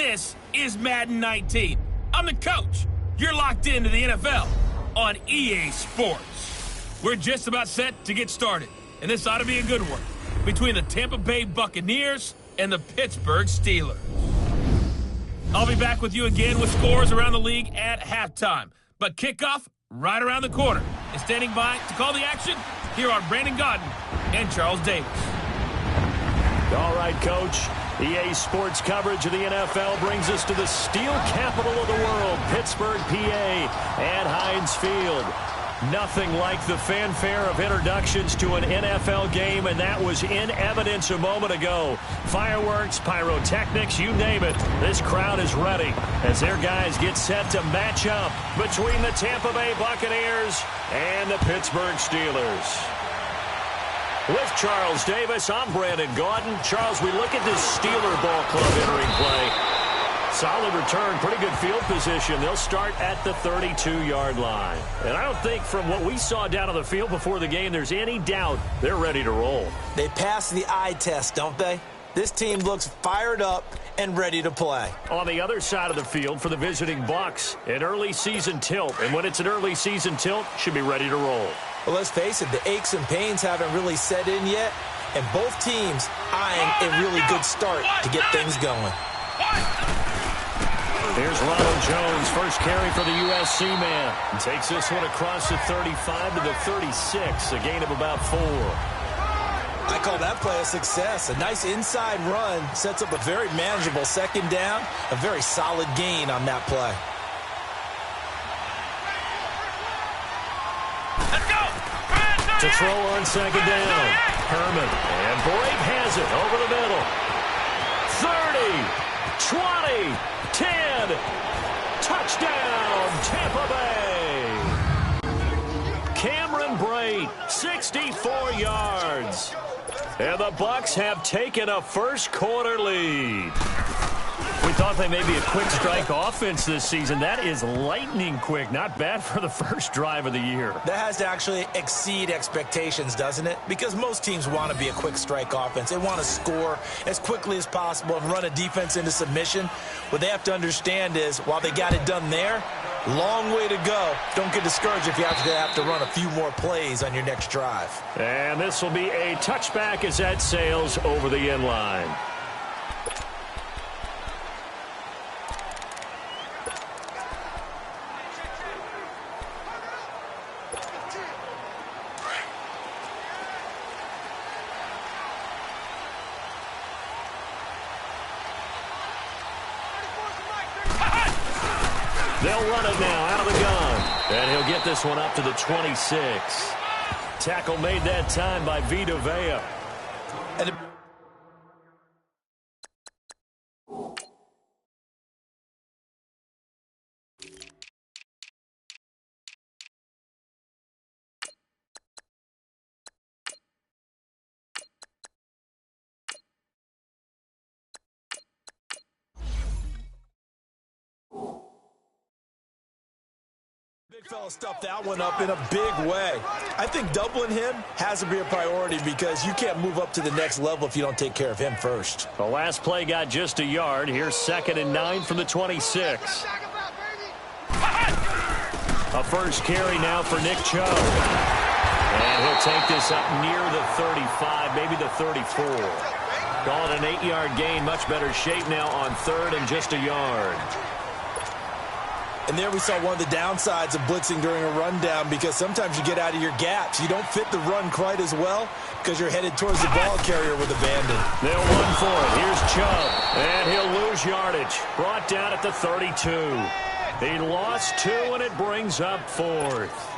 This is Madden 19. I'm the coach. You're locked into the NFL on EA Sports. We're just about set to get started, and this ought to be a good one between the Tampa Bay Buccaneers and the Pittsburgh Steelers. I'll be back with you again with scores around the league at halftime, but kickoff right around the corner. And standing by to call the action, here are Brandon Gaudin and Charles Davis. All right, Coach. EA Sports coverage of the NFL brings us to the steel capital of the world, Pittsburgh, PA, at Heinz Field. Nothing like the fanfare of introductions to an NFL game, and that was in evidence a moment ago. Fireworks, pyrotechnics, you name it. This crowd is ready as their guys get set to match up between the Tampa Bay Buccaneers and the Pittsburgh Steelers. With Charles Davis, I'm Brandon Gaudin. Charles, we look at this Steeler ball club entering play. Solid return, pretty good field position. They'll start at the 32-yard line. And I don't think from what we saw down on the field before the game, there's any doubt they're ready to roll. They pass the eye test, don't they? This team looks fired up and ready to play. On the other side of the field for the visiting Bucs, an early season tilt. And when it's an early season tilt, should be ready to roll. Well, let's face it, the aches and pains haven't really set in yet, and both teams eyeing a really good start to get things going. Here's Ronald Jones, first carry for the USC man. And takes this one across the 35 to the 36, a gain of about 4. I call that play a success. A nice inside run sets up a very manageable second down, a very solid gain on that play. To throw on second down. Herman. And Brake has it over the middle. 30, 20, 10. Touchdown, Tampa Bay. Cameron Brake, 64 yards. And the Bucs have taken a first quarter lead. We thought they may be a quick strike offense this season. That is lightning quick. Not bad for the first drive of the year. That has to actually exceed expectations, doesn't it? Because most teams want to be a quick strike offense. They want to score as quickly as possible and run a defense into submission. What they have to understand is, while they got it done there, long way to go. Don't get discouraged if you have to run a few more plays on your next drive. And this will be a touchback as that sails over the end line. They'll run it now out of the gun. And he'll get this one up to the 26. Tackle made that time by Vita Vea. And big fella stuffed that one up in a big way. I think doubling him has to be a priority because you can't move up to the next level if you don't take care of him first. The last play got just a yard. Here's 2nd and 9 from the 26. A first carry now for Nick Chubb. And he'll take this up near the 35, maybe the 34. Call it an 8-yard gain. Much better shape now on 3rd and just a yard. And there we saw one of the downsides of blitzing during a rundown because sometimes you get out of your gaps. You don't fit the run quite as well because you're headed towards the ball carrier with abandon. They'll run for it. Here's Chubb. And he'll lose yardage. Brought down at the 32. He lost 2, and it brings up 4th.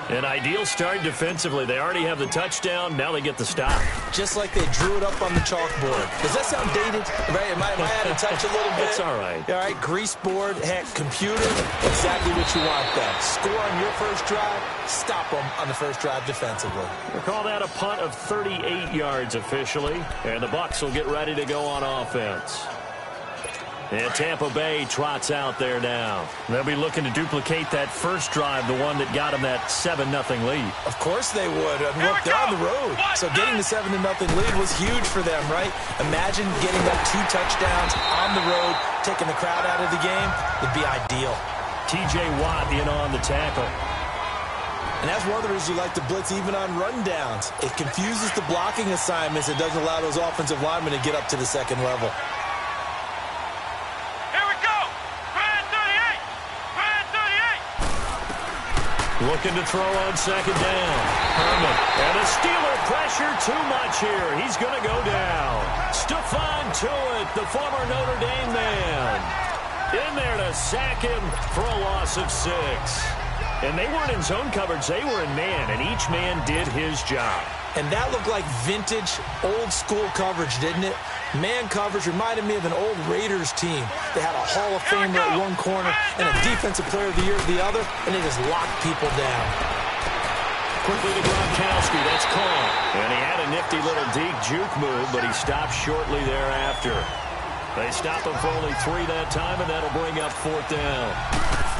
An ideal start defensively. They already have the touchdown. Now they get the stop. Just like they drew it up on the chalkboard. Does that sound dated? Right? Am I out of touch a little bit? It's all right. All right, grease board, heck, computer, exactly what you want then. Score on your first drive, stop them on the first drive defensively. We'll call that a punt of 38 yards officially, and the Bucs will get ready to go on offense. And Tampa Bay trots out there now. They'll be looking to duplicate that first drive, the one that got them that 7-0 lead. Of course they would. And look, they're on the road. So getting the 7-0 lead was huge for them, right? Imagine getting that 2 touchdowns on the road, taking the crowd out of the game. It'd be ideal. T.J. Watt in on the tackle. And as others, you like to blitz even on rundowns. It confuses the blocking assignments. It doesn't allow those offensive linemen to get up to the second level. Looking to throw on second down. Herman. And the Steeler pressure too much here. He's going to go down. Stephon Tuitt, the former Notre Dame man, in there to sack him for a loss of 6. And they weren't in zone coverage. They were in man, and each man did his job. And that looked like vintage, old-school coverage, didn't it? Man coverage reminded me of an old Raiders team. They had a Hall of Famer at one corner and a Defensive Player of the Year at the other, and they just locked people down. Quickly to Gronkowski. That's caught. And he had a nifty little deep juke move, but he stopped shortly thereafter. They stop him for only 3 that time, and that'll bring up 4th down.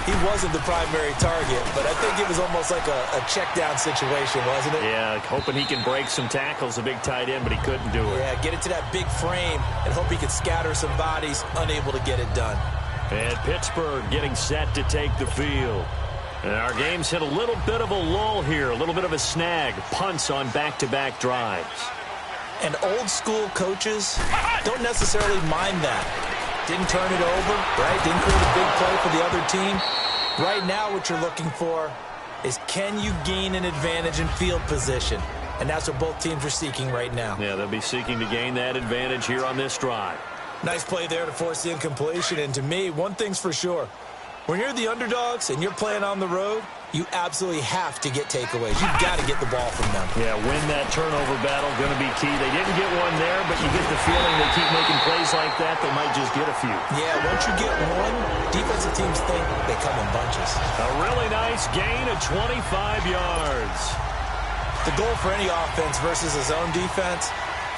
He wasn't the primary target, but I think it was almost like a check-down situation, wasn't it? Yeah, hoping he can break some tackles, a big tight end, but he couldn't do it. Yeah, get it to that big frame and hope he could scatter some bodies, unable to get it done. And Pittsburgh getting set to take the field. And our game's hit a little bit of a lull here, a little bit of a snag. Punts on back-to-back drives. And old-school coaches don't necessarily mind that. Didn't turn it over, right? Didn't create a big play for the other team. Right now what you're looking for is, can you gain an advantage in field position? And that's what both teams are seeking right now. Yeah, they'll be seeking to gain that advantage here on this drive. Nice play there to force the incompletion. And to me, one thing's for sure. When you're the underdogs and you're playing on the road, you absolutely have to get takeaways. You've got to get the ball from them. Yeah, win that turnover battle, going to be key. They didn't get one there, but you get the feeling they keep making plays like that, they might just get a few. Yeah, once you get one, defensive teams think they come in bunches. A really nice gain of 25 yards. The goal for any offense versus a zone defense,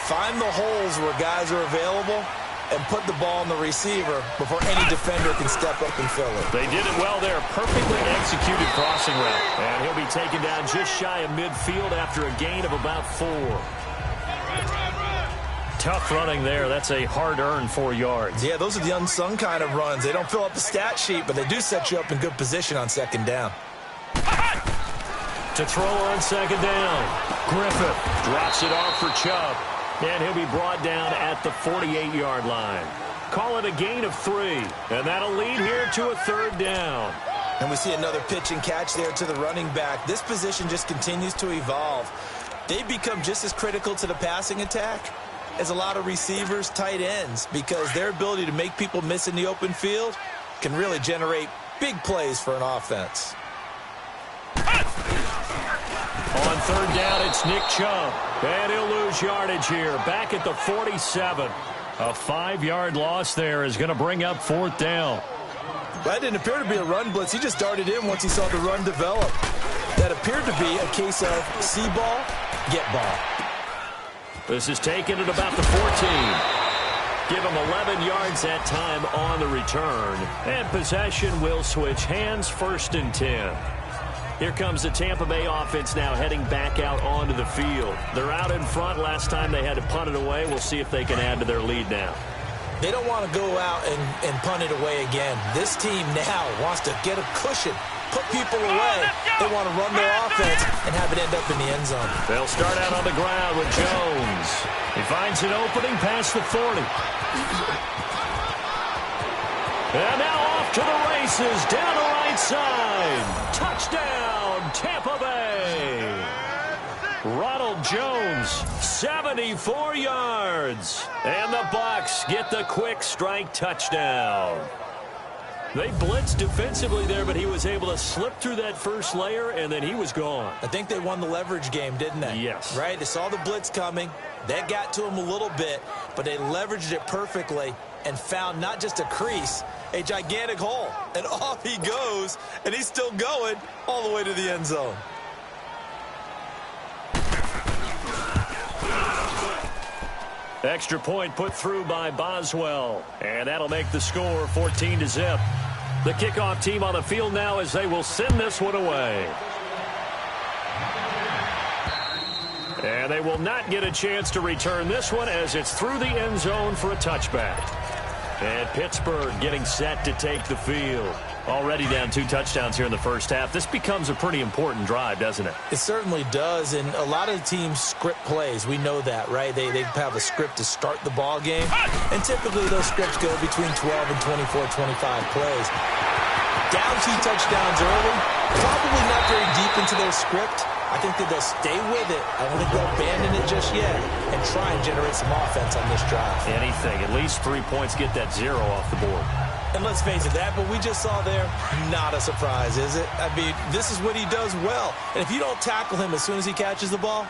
find the holes where guys are available and put the ball on the receiver before any defender can step up and fill it. They did it well there. Perfectly executed crossing route. And he'll be taken down just shy of midfield after a gain of about 4. Tough running there. That's a hard-earned 4 yards. Yeah, those are the unsung kind of runs. They don't fill up the stat sheet, but they do set you up in good position on second down. To throw on second down. Griffith drops it off for Chubb. And he'll be brought down at the 48-yard line. Call it a gain of 3. And that'll lead here to a 3rd down. And we see another pitch and catch there to the running back. This position just continues to evolve. They become just as critical to the passing attack as a lot of receivers, tight ends, because their ability to make people miss in the open field can really generate big plays for an offense. On 3rd down, it's Nick Chubb. And he'll lose yardage here. Back at the 47. A 5-yard loss there is going to bring up 4th down. That didn't appear to be a run blitz. He just darted in once he saw the run develop. That appeared to be a case of see ball, get ball. This is taken at about the 14. Give him 11 yards that time on the return. And possession will switch hands, 1st and 10. Here comes the Tampa Bay offense now heading back out onto the field. They're out in front. Last time they had to punt it away. We'll see if they can add to their lead now. They don't want to go out and punt it away again. This team now wants to get a cushion, put people away. They want to run their offense and have it end up in the end zone. They'll start out on the ground with Jones. He finds an opening past the 40. And now off to the races, down the right side. Touchdown, Tampa Bay. Ronald Jones, 74 yards. And the Bucs get the quick strike touchdown. They blitzed defensively there, but he was able to slip through that first layer, and then he was gone. I think they won the leverage game, didn't they? Yes. Right? They saw the blitz coming. That got to him a little bit, but they leveraged it perfectly and found not just a crease, a gigantic hole. And off he goes, and he's still going all the way to the end zone. Extra point put through by Boswell. And that'll make the score 14-0. The kickoff team on the field now as they will send this one away. And they will not get a chance to return this one as it's through the end zone for a touchback. And Pittsburgh getting set to take the field. Already down 2 touchdowns here in the first half. This becomes a pretty important drive, doesn't it? It certainly does, and a lot of teams script plays. We know that, right? They have a script to start the ball game, and typically those scripts go between 12 and 24, 25 plays. Down 2 touchdowns early, probably not very deep into their script. I think that they'll stay with it. I don't think they'll abandon it just yet and try and generate some offense on this drive. Anything. At least 3 points, get that 0 off the board. And let's face it, that what we just saw there, not a surprise, is it? I mean, this is what he does well. And if you don't tackle him as soon as he catches the ball,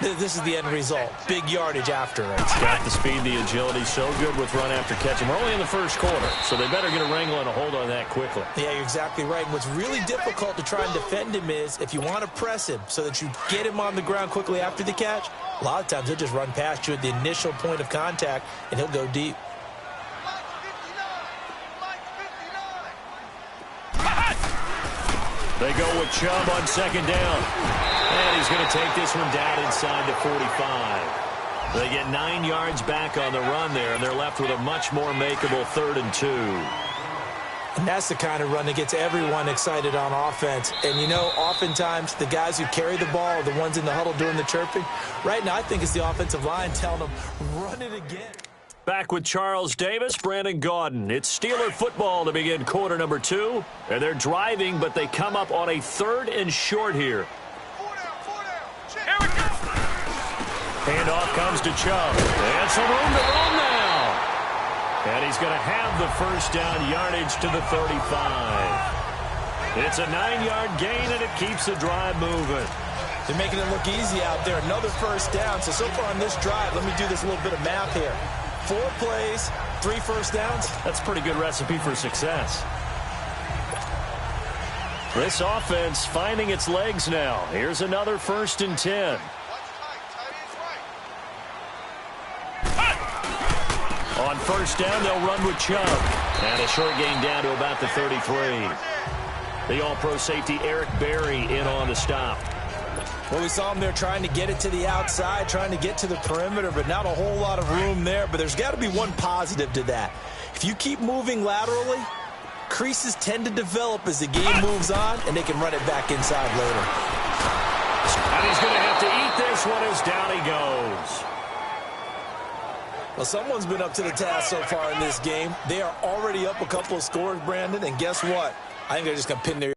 this is the end result. Big yardage after it. It's got the speed, the agility, so good with run after catch. And we're only in the first quarter, so they better get a wrangle and a hold on that quickly. Yeah, you're exactly right. And what's really difficult to try and defend him is if you want to press him so that you get him on the ground quickly after the catch, a lot of times he'll just run past you at the initial point of contact, and he'll go deep. They go with Chubb on second down. And he's going to take this one down inside the 45. They get 9 yards back on the run there, and they're left with a much more makeable 3rd and 2. And that's the kind of run that gets everyone excited on offense. And, you know, oftentimes the guys who carry the ball are the ones in the huddle doing the chirping. Right now, I think it's the offensive line telling them, run it again. Back with Charles Davis, Brandon Gaudin. It's Steeler football to begin quarter number 2. And they're driving, but they come up on a 3rd and short here. Here we go. Handoff comes to Chubb. And some room to run now. And he's going to have the first down yardage to the 35. It's a 9-yard gain, and it keeps the drive moving. They're making it look easy out there. Another first down. So far on this drive, let me do this little bit of math here. 4 plays, 3 first downs. That's a pretty good recipe for success. This offense finding its legs now. Here's another 1st and 10. On first down, they'll run with Chubb. And a short gain down to about the 33. The all-pro safety Eric Berry in on the stop. Well, we saw him there trying to get it to the outside, trying to get to the perimeter, but not a whole lot of room there. But there's got to be one positive to that. If you keep moving laterally, creases tend to develop as the game moves on, and they can run it back inside later. And he's going to have to eat this one as down he goes. Well, someone's been up to the task so far in this game. They are already up a couple of scores, Brandon, and guess what? I think they're just going to pin their